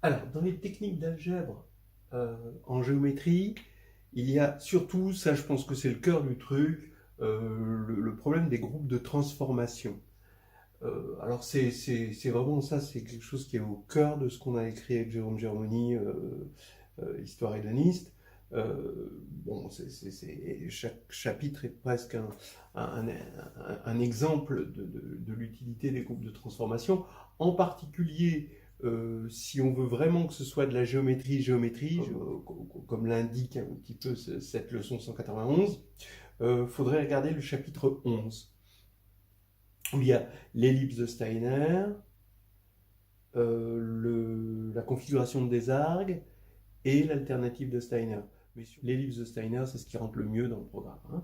Alors, dans les techniques d'algèbre en géométrie, il y a surtout, ça je pense que c'est le cœur du truc, le problème des groupes de transformation. Alors c'est vraiment ça, c'est quelque chose qui est au cœur de ce qu'on a écrit avec Jérôme Germoni, Histoire hédoniste. Bon, chaque chapitre est presque un exemple de l'utilité des groupes de transformation, en particulier si on veut vraiment que ce soit de la géométrie, comme l'indique un petit peu cette leçon 191, faudrait regarder le chapitre 11, où il y a l'ellipse de Steiner, la configuration des arcs et l'alternative de Steiner. Mais l'ellipse de Steiner, c'est ce qui rentre le mieux dans le programme. Hein.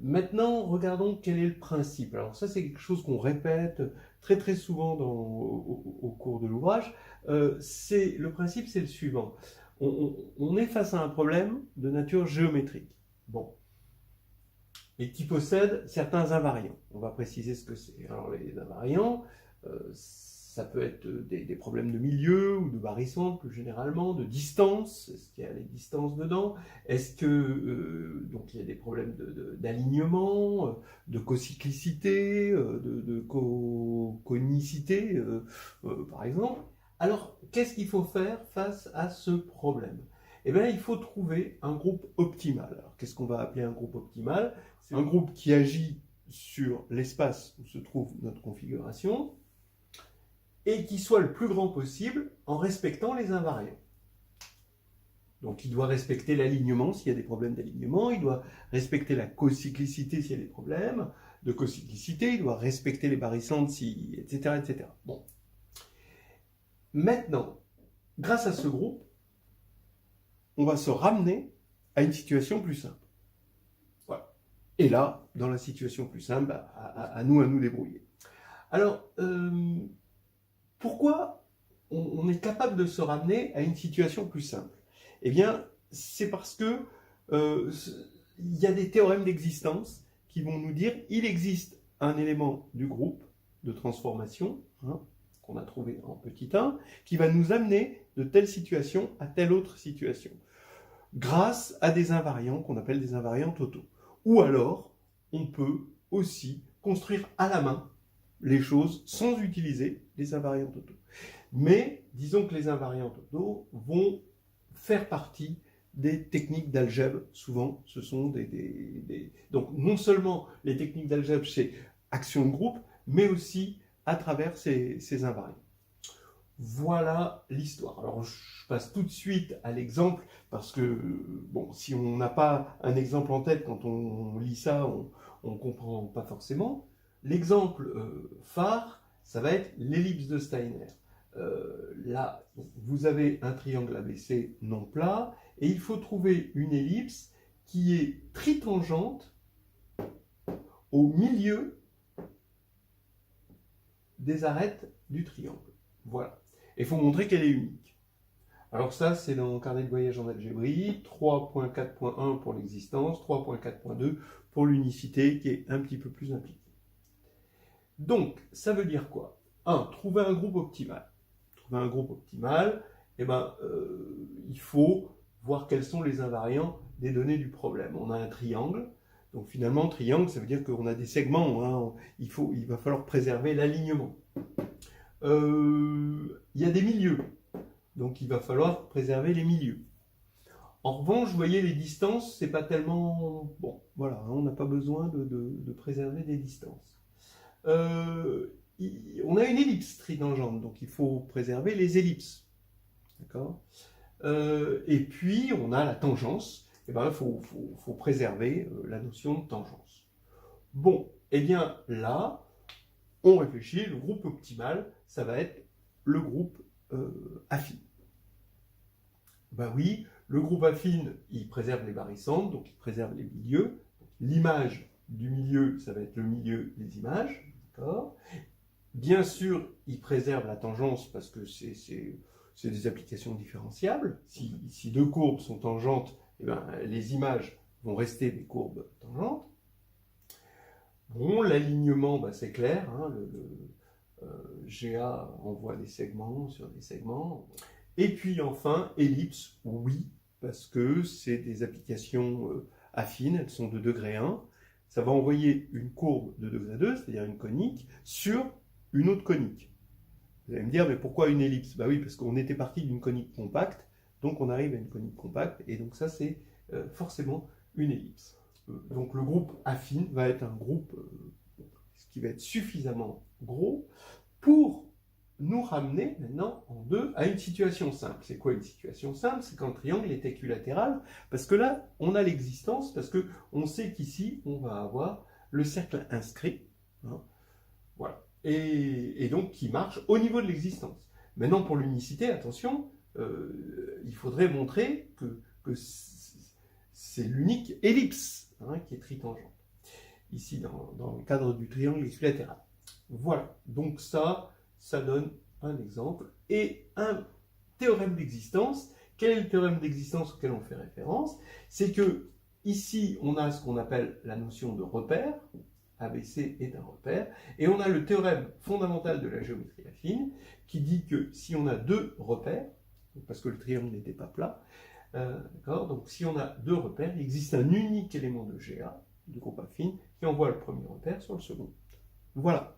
Maintenant, regardons quel est le principe. Alors ça, c'est quelque chose qu'on répète très très souvent au cours de l'ouvrage. Le principe, c'est le suivant. On est face à un problème de nature géométrique. Bon. Et qui possède certains invariants. On va préciser ce que c'est. Alors les invariants, ça peut être des problèmes de milieu ou de barycentre plus généralement, de distance. Est-ce qu'il y a les distances dedans? Est-ce que donc il y a des problèmes d'alignement, de cocyclicité, de conicité, par exemple. Alors qu'est-ce qu'il faut faire face à ce problème? Eh bien, il faut trouver un groupe optimal. Alors, qu'est-ce qu'on va appeler un groupe optimal? C'est un groupe qui agit sur l'espace où se trouve notre configuration et qui soit le plus grand possible en respectant les invariants. Donc, il doit respecter l'alignement s'il y a des problèmes d'alignement, il doit respecter la cocyclicité s'il y a des problèmes de cocyclicité, il doit respecter les barycentres, etc., etc. Bon. Maintenant, grâce à ce groupe, on va se ramener à une situation plus simple. Voilà. Et là, dans la situation plus simple, à nous débrouiller. Alors, pourquoi on est capable de se ramener à une situation plus simple? Eh bien, c'est parce que il y a des théorèmes d'existence qui vont nous dire qu'il existe un élément du groupe de transformation, hein, qu'on a trouvé en petit 1, qui va nous amener de telle situation à telle autre situation, grâce à des invariants qu'on appelle des invariants totaux. Ou alors, on peut aussi construire à la main les choses sans utiliser les invariants totaux. Mais disons que les invariants totaux vont faire partie des techniques d'algèbre. Souvent, ce sont donc non seulement les techniques d'algèbre, c'est action de groupe, mais aussi à travers ces invariants. Voilà l'histoire. Alors, je passe tout de suite à l'exemple, parce que, bon, si on n'a pas un exemple en tête, quand on lit ça, on ne comprend pas forcément. L'exemple phare, ça va être l'ellipse de Steiner. Là, vous avez un triangle ABC non plat, et il faut trouver une ellipse qui est tritangente au milieu des arêtes du triangle. Voilà. Il faut montrer qu'elle est unique. Alors ça, c'est dans le carnet de voyage en algébrie, 3.4.1 pour l'existence, 3.4.2 pour l'unicité, qui est un petit peu plus impliquée. Donc, ça veut dire quoi? 1. Trouver un groupe optimal. Trouver un groupe optimal, eh ben, il faut voir quels sont les invariants des données du problème. On a un triangle, donc finalement, triangle, ça veut dire qu'on a des segments, hein, il va falloir préserver l'alignement. Il y a des milieux, donc il va falloir préserver les milieux. En revanche, vous voyez, les distances, c'est pas tellement... Bon, voilà, on n'a pas besoin de préserver des distances. On a une ellipse tritangente, donc il faut préserver les ellipses. D'accord? Et puis, on a la tangence, et ben, il faut préserver la notion de tangence. Bon, et bien là, on réfléchit, le groupe optimal, ça va être le groupe affine. Ben oui, le groupe affine, il préserve les barycentres, donc il préserve les milieux. L'image du milieu, ça va être le milieu des images. D'accord ? Bien sûr, il préserve la tangence parce que c'est des applications différenciables. Si deux courbes sont tangentes, eh ben, les images vont rester des courbes tangentes. Bon, l'alignement, bah, c'est clair, hein, GA envoie des segments sur des segments. Et puis enfin, ellipse, oui, parce que c'est des applications affines, elles sont de degré 1. Ça va envoyer une courbe de degré 2, c'est-à-dire une conique, sur une autre conique. Vous allez me dire, mais pourquoi une ellipse? Bah oui, parce qu'on était parti d'une conique compacte, donc on arrive à une conique compacte, et donc ça c'est forcément une ellipse. Donc le groupe affine va être un groupe qui va être suffisamment gros pour nous ramener maintenant en deux à une situation simple. C'est quoi une situation simple? C'est quand le triangle est équilatéral, parce que là, on a l'existence, parce qu'on sait qu'ici, on va avoir le cercle inscrit, hein, voilà, et donc qui marche au niveau de l'existence. Maintenant, pour l'unicité, attention, il faudrait montrer que c'est l'unique ellipse hein, qui est tritangente, ici dans le cadre du triangle équilatéral. Voilà, donc ça donne un exemple et un théorème d'existence. Quel est le théorème d'existence auquel on fait référence? C'est que ici, on a ce qu'on appelle la notion de repère. ABC est un repère. Et on a le théorème fondamental de la géométrie affine qui dit que si on a deux repères, parce que le triangle n'était pas plat, d'accord, donc si on a deux repères, il existe un unique élément de GA, du groupe affine, qui envoie le premier repère sur le second. Voilà.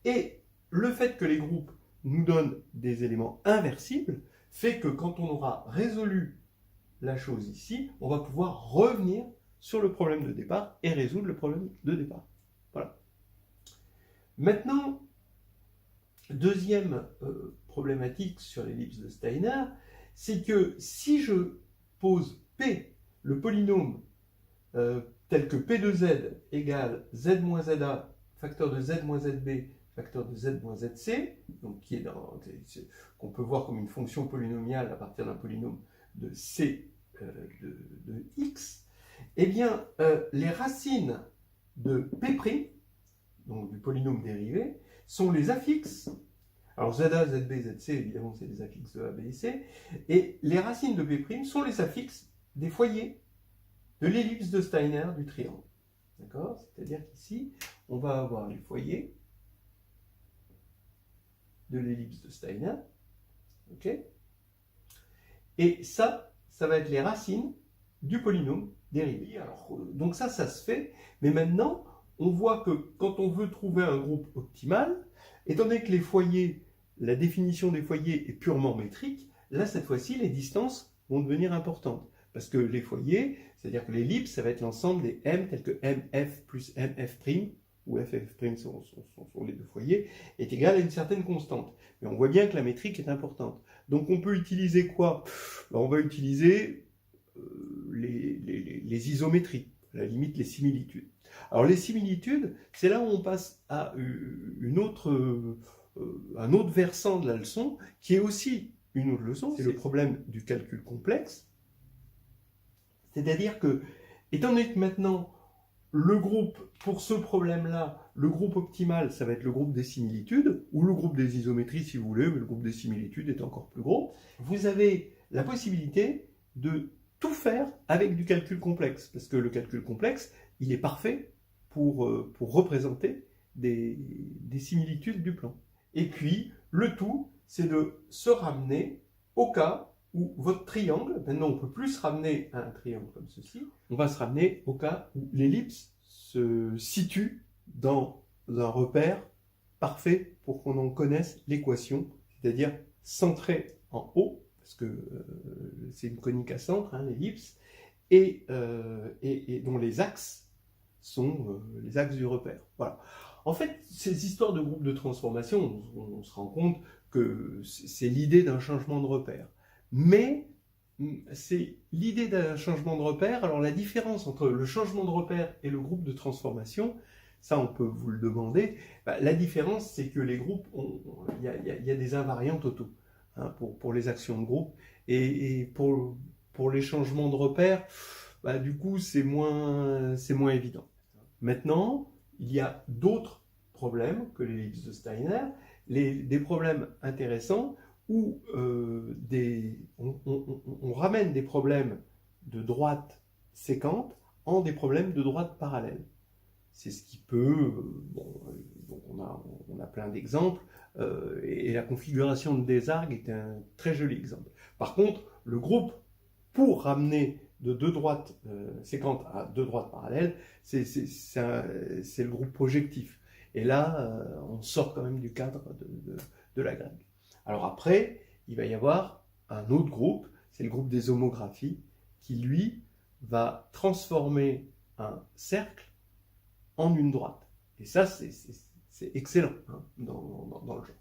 Et le fait que les groupes nous donnent des éléments inversibles fait que quand on aura résolu la chose ici, on va pouvoir revenir sur le problème de départ et résoudre le problème de départ. Voilà. Maintenant, deuxième problématique sur l'ellipse de Steiner, c'est que si je pose P, le polynôme, tel que P de Z égale Z moins ZA, facteur de Z moins ZB, facteur de Z moins ZC, donc qu'on peut voir comme une fonction polynomiale à partir d'un polynôme de C de X, eh bien, les racines de P', donc du polynôme dérivé, sont les affixes. Alors ZA, ZB, ZC, évidemment, c'est les affixes de A, B et C, et les racines de P' sont les affixes des foyers de l'ellipse de Steiner du triangle. D'accord? C'est-à-dire qu'ici, on va avoir les foyers de l'ellipse de Steiner. Ok? Et ça va être les racines du polynôme dérivé. Alors, donc ça se fait, mais maintenant, on voit que quand on veut trouver un groupe optimal, étant donné que les foyers, la définition des foyers est purement métrique, là, cette fois-ci, les distances vont devenir importantes. Parce que les foyers, c'est-à-dire que l'ellipse, ça va être l'ensemble des m tels que mf plus mf', où ff' sont les deux foyers, est égal à une certaine constante. Mais on voit bien que la métrique est importante. Donc on peut utiliser quoi? On va utiliser les isométries, à la limite les similitudes. Alors les similitudes, c'est là où on passe à un autre versant de la leçon, qui est aussi une autre leçon, c'est le problème du calcul complexe. C'est-à-dire que, étant donné que maintenant, le groupe, pour ce problème-là, le groupe optimal, ça va être le groupe des similitudes, ou le groupe des isométries si vous voulez, mais le groupe des similitudes est encore plus gros, vous avez la possibilité de tout faire avec du calcul complexe, parce que le calcul complexe, il est parfait pour représenter des similitudes du plan. Et puis, le tout, c'est de se ramener au cas où votre triangle, maintenant on ne peut plus se ramener à un triangle comme ceci, on va se ramener au cas où l'ellipse se situe dans un repère parfait pour qu'on en connaisse l'équation, c'est-à-dire centré en haut, parce que c'est une conique à centre, hein, l'ellipse, et dont les axes sont les axes du repère. Voilà. En fait, ces histoires de groupes de transformation, on se rend compte que c'est l'idée d'un changement de repère. Mais c'est l'idée d'un changement de repère. Alors la différence entre le changement de repère et le groupe de transformation, ça on peut vous le demander, la différence c'est que les groupes, il y a des invariants totaux hein, pour les actions de groupe, et pour les changements de repère, du coup c'est moins évident. Maintenant, il y a d'autres problèmes que l'ellipse de Steiner, des problèmes intéressants où on ramène des problèmes de droite séquente en des problèmes de droite parallèle. C'est ce qui peut, donc on a plein d'exemples, et la configuration de Desargues est un très joli exemple. Par contre, le groupe, pour ramener de deux droites séquentes à deux droites parallèles, c'est le groupe projectif. Et là, on sort quand même du cadre de la grègue. Alors après, il va y avoir un autre groupe, c'est le groupe des homographies, qui lui va transformer un cercle en une droite. Et ça, c'est excellent hein, dans le genre.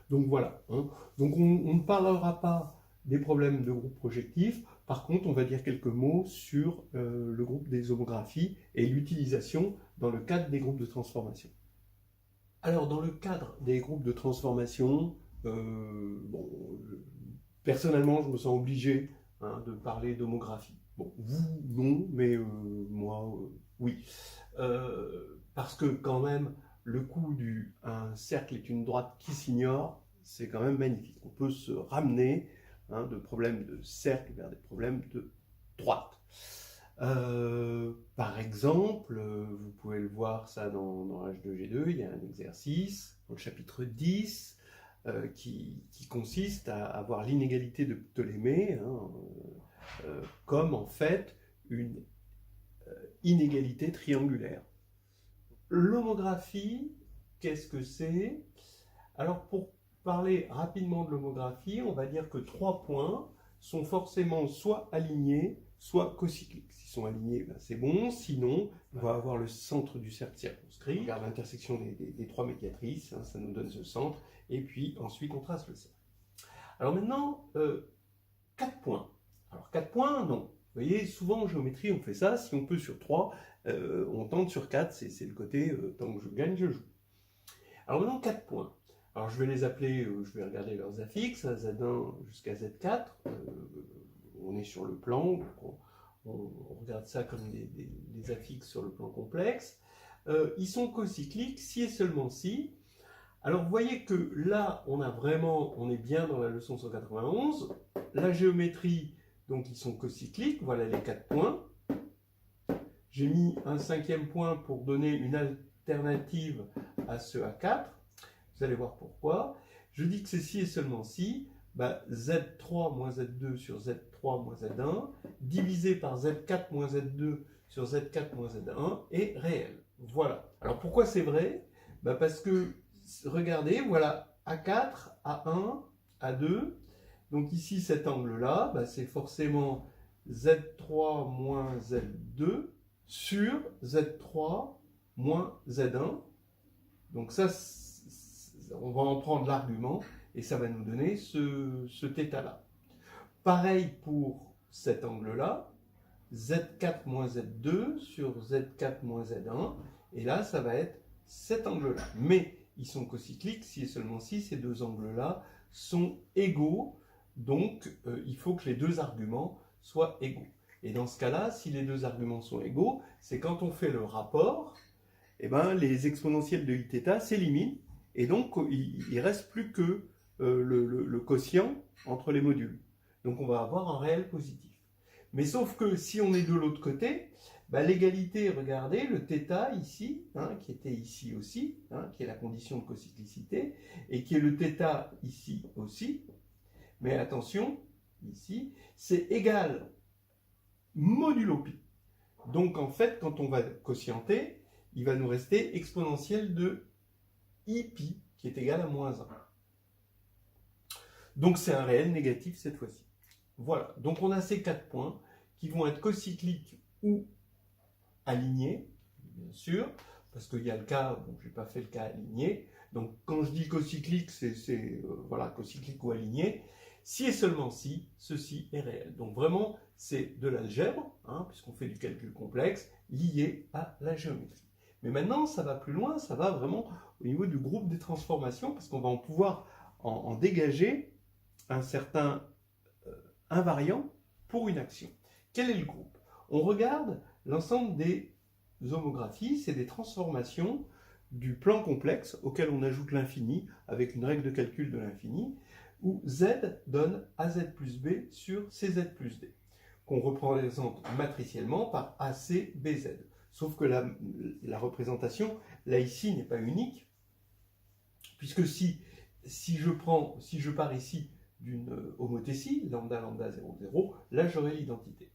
Donc voilà. Hein. Donc on ne parlera pas des problèmes de groupe projectif. Par contre, on va dire quelques mots sur le groupe des homographies et l'utilisation dans le cadre des groupes de transformation. Alors, dans le cadre des groupes de transformation, bon, personnellement, je me sens obligé hein, de parler d'homographie. Bon, vous, non, mais moi, oui. Parce que quand même, le coup du un cercle est une droite qui s'ignore, c'est quand même magnifique. On peut se ramener hein, de problèmes de cercle vers des problèmes de droite. Par exemple, vous pouvez le voir ça dans H2G2, il y a un exercice dans le chapitre 10 qui consiste à avoir l'inégalité de Ptolémée hein, comme en fait une inégalité triangulaire. L'homographie, qu'est-ce que c'est? Alors pour parler rapidement de l'homographie, on va dire que 3 points sont forcément soit alignés, soit cocycliques. S'ils sont alignés, ben c'est bon. Sinon, on va avoir le centre du cercle circonscrit. On regarde l'intersection des 3 médiatrices, hein, ça nous donne ce centre. Et puis ensuite, on trace le cercle. Alors maintenant, 4 points. Alors 4 points, non. Vous voyez, souvent en géométrie, on fait ça. Si on peut sur 3, on tente sur 4. C'est le côté, tant que je gagne, je joue. Alors maintenant, 4 points. Alors je vais les appeler, je vais regarder leurs affixes, Z1 jusqu'à Z4. On est sur le plan, on regarde ça comme des affixes sur le plan complexe. Ils sont cocycliques si et seulement si. Alors vous voyez que là, on est bien dans la leçon 191. La géométrie, donc ils sont cocycliques, voilà les 4 points. J'ai mis un 5e point pour donner une alternative à ce A4. Vous allez voir pourquoi. Je dis que c'est si et seulement si, bah, Z3 moins Z2 sur Z3 moins Z1, divisé par Z4 moins Z2 sur Z4 moins Z1 est réel. Voilà. Alors pourquoi c'est vrai? Bah, parce que, regardez, voilà A4, A1, A2. Donc ici, cet angle-là, bah, c'est forcément Z3 moins Z2 sur Z3 moins Z1. Donc ça, on va en prendre l'argument et ça va nous donner ce θ-là. Pareil pour cet angle-là, Z4 moins Z2 sur Z4 moins Z1, et là, ça va être cet angle-là. Mais ils sont cocycliques si et seulement si ces deux angles-là sont égaux, donc il faut que les deux arguments soient égaux. Et dans ce cas-là, si les deux arguments sont égaux, c'est quand on fait le rapport, eh ben, les exponentielles de Iθ s'éliminent, et donc il ne reste plus que le quotient entre les modules. Donc on va avoir un réel positif. Mais sauf que si on est de l'autre côté, bah, l'égalité, regardez, le θ ici, hein, qui était ici aussi, hein, qui est la condition de cocyclicité, et qui est le θ ici aussi, mais attention, ici, c'est égal modulo pi. Donc en fait, quand on va quotienter, il va nous rester exponentielle de I-pi, qui est égal à moins 1. Donc c'est un réel négatif cette fois-ci. Voilà, donc on a ces 4 points qui vont être cocycliques ou alignés, bien sûr, parce qu'il y a le cas, bon, je n'ai pas fait le cas aligné, donc quand je dis cocyclique, c'est voilà, cocyclique ou aligné, si et seulement si, ceci est réel. Donc vraiment, c'est de l'algèbre, hein, puisqu'on fait du calcul complexe, lié à la géométrie. Mais maintenant, ça va plus loin, ça va vraiment au niveau du groupe des transformations, parce qu'on va en pouvoir en dégager un certain invariant pour une action. Quel est le groupe? On regarde l'ensemble des homographies, c'est des transformations du plan complexe auquel on ajoute l'infini avec une règle de calcul de l'infini, où Z donne AZ plus B sur CZ plus D, qu'on représente matriciellement par ACBZ. Sauf que la représentation, là ici, n'est pas unique, puisque si je pars ici d'une homothétie, lambda, lambda, 0, 0, là j'aurai l'identité.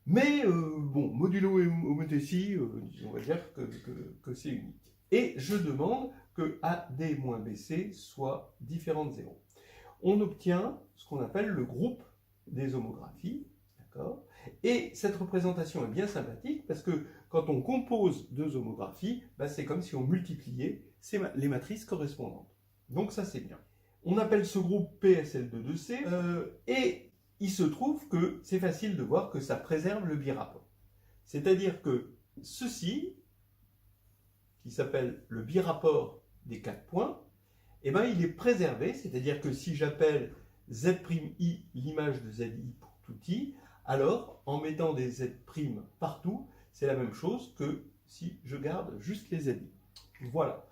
Mais bon, modulo et homothétie, on va dire que c'est unique. Et je demande que AD moins BC soit différent de 0. On obtient ce qu'on appelle le groupe des homographies, d'accord? Et cette représentation est bien sympathique parce que quand on compose deux homographies, bah, c'est comme si on multipliait les matrices correspondantes. Donc ça c'est bien. On appelle ce groupe PSL2C et il se trouve que c'est facile de voir que ça préserve le birapport. C'est-à-dire que ceci, qui s'appelle le birapport des 4 points, eh ben, il est préservé, c'est-à-dire que si j'appelle Z'I l'image de Zi pour tout I, alors en mettant des Z' partout, c'est la même chose que si je garde juste les Zi. Voilà.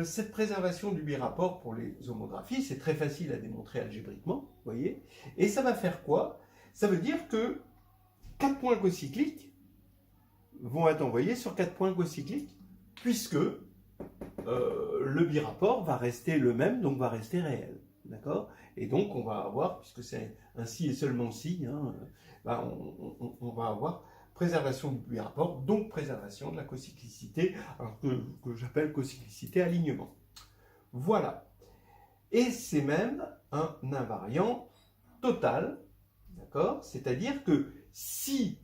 Cette préservation du birapport pour les homographies, c'est très facile à démontrer algébriquement, vous voyez. Et ça va faire quoi? Ça veut dire que 4 points cocycliques vont être envoyés sur 4 points cocycliques, puisque le birapport va rester le même, donc va rester réel. D'accord? Et donc on va avoir, puisque c'est un si et seulement si, hein, bah on va avoir préservation du birapport, donc préservation de la cocyclicité, alors que j'appelle cocyclicité alignement. Voilà. Et c'est même un invariant total, d'accord? C'est-à-dire que si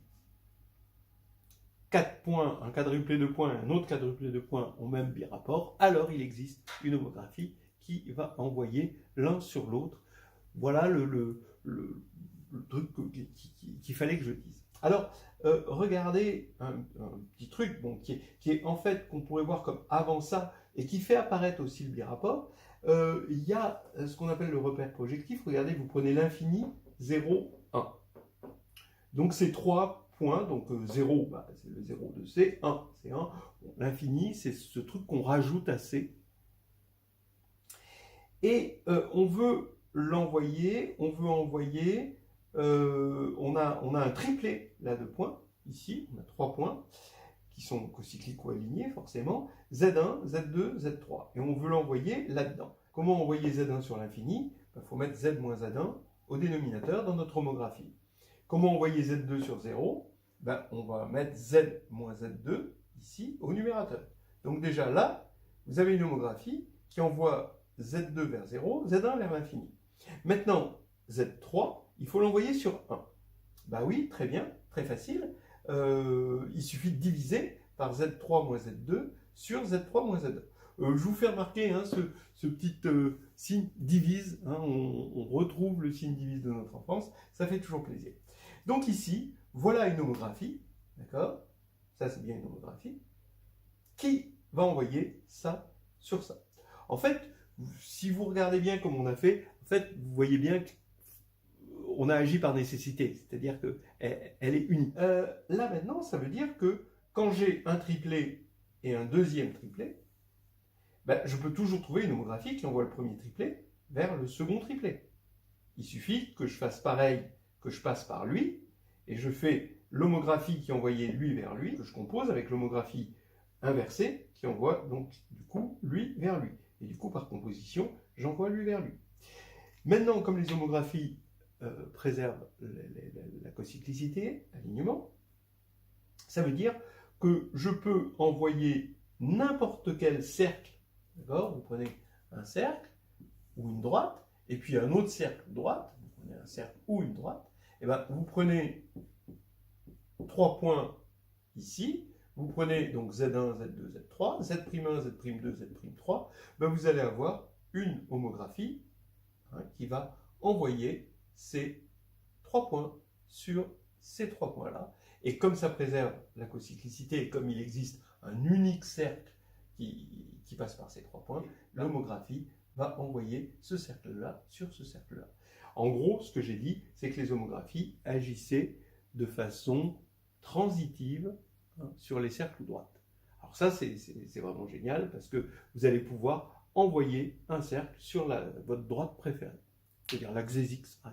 4 points, un quadruplé de points et un autre quadruplé de points ont même birapport, alors il existe une homographie qui va envoyer l'un sur l'autre. Voilà le truc qu'il fallait que je dise. Alors, regardez un petit truc bon, qui est en fait, qu'on pourrait voir comme avant ça, et qui fait apparaître aussi le birapport. Il y a ce qu'on appelle le repère projectif. Regardez, vous prenez l'infini, 0, 1. Donc c'est 3 points, donc 0, bah, c'est le 0 de C, 1, c'est 1. Bon, l'infini, c'est ce truc qu'on rajoute à C. Et on veut l'envoyer, on a un triplet là de points, ici, on a 3 points, qui sont cocycliques ou alignés forcément, Z1, Z2, Z3, et on veut l'envoyer là-dedans. Comment envoyer Z1 sur l'infini? Il faut mettre Z moins Z1 au dénominateur dans notre homographie. Comment envoyer Z2 sur 0? Ben, on va mettre Z moins Z2 ici au numérateur. Donc déjà là, vous avez une homographie qui envoie Z2 vers 0, Z1 vers l'infini. Maintenant, Z3, il faut l'envoyer sur 1. Bah oui, très bien, très facile. Il suffit de diviser par Z3 moins Z2 sur Z3 moins Z2. Je vous fais remarquer hein, ce petit signe divise. Hein, on retrouve le signe divise de notre enfance. Ça fait toujours plaisir. Donc ici, voilà une homographie. D'accord? Ça, c'est bien une homographie. Qui va envoyer ça sur ça. En fait, si vous regardez bien comme on a fait, en fait, vous voyez bien qu'on a agi par nécessité, c'est-à-dire qu'elle est unie. Là maintenant, ça veut dire que quand j'ai un triplet et un deuxième triplet, ben, je peux toujours trouver une homographie qui envoie le premier triplet vers le second triplet. Il suffit que je fasse pareil, que je passe par lui, et je fais l'homographie qui envoyait lui vers lui, que je compose avec l'homographie inversée qui envoie donc du coup lui vers lui. Et du coup, par composition, j'envoie lui vers lui. Maintenant, comme les homographies préservent la cocyclicité, alignement, ça veut dire que je peux envoyer n'importe quel cercle. D'accord? Vous prenez un cercle ou une droite, et puis un autre cercle droite, vous prenez un cercle ou une droite, et bien vous prenez 3 points ici, vous prenez donc Z1, Z2, Z3, Z'1, Z'2, Z'3, ben vous allez avoir une homographie hein, qui va envoyer ces 3 points sur ces 3 points-là. Et comme ça préserve la cocyclicité, et comme il existe un unique cercle qui passe par ces 3 points, l'homographie va envoyer ce cercle-là sur ce cercle-là. En gros, ce que j'ai dit, c'est que les homographies agissaient de façon transitive hein, sur les cercles droites. Alors ça, c'est vraiment génial parce que vous allez pouvoir envoyer un cercle sur votre droite préférée, c'est-à-dire l'axe X.